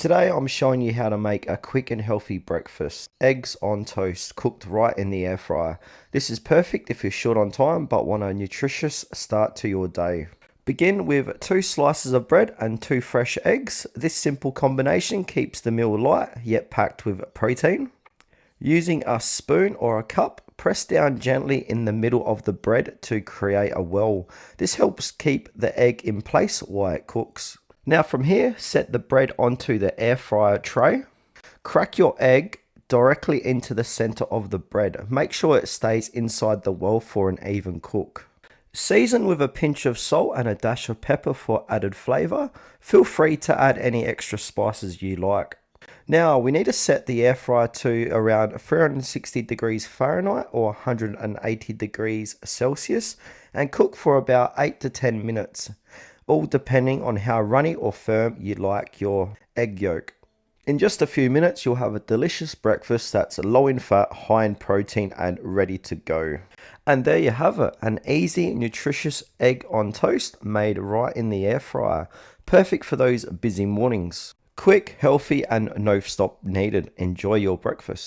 Today I'm showing you how to make a quick and healthy breakfast. Eggs on toast, cooked right in the air fryer. This is perfect if you're short on time but want a nutritious start to your day. Begin with 2 slices of bread and 2 fresh eggs. This simple combination keeps the meal light yet packed with protein. Using a spoon or a cup, press down gently in the middle of the bread to create a well. This helps keep the egg in place while it cooks. Now from here, set the bread onto the air fryer tray. Crack your egg directly into the center of the bread. Make sure it stays inside the well for an even cook. Season with a pinch of salt and a dash of pepper for added flavor. Feel free to add any extra spices you like. Now we need to set the air fryer to around 360 degrees Fahrenheit or 180 degrees Celsius and cook for about 8 to 10 minutes, all depending on how runny or firm you like your egg yolk. In just a few minutes you'll have a delicious breakfast that's low in fat, high in protein and ready to go. And there you have it, an easy, nutritious egg on toast made right in the air fryer. Perfect for those busy mornings. Quick, healthy, and no stop needed. Enjoy your breakfast.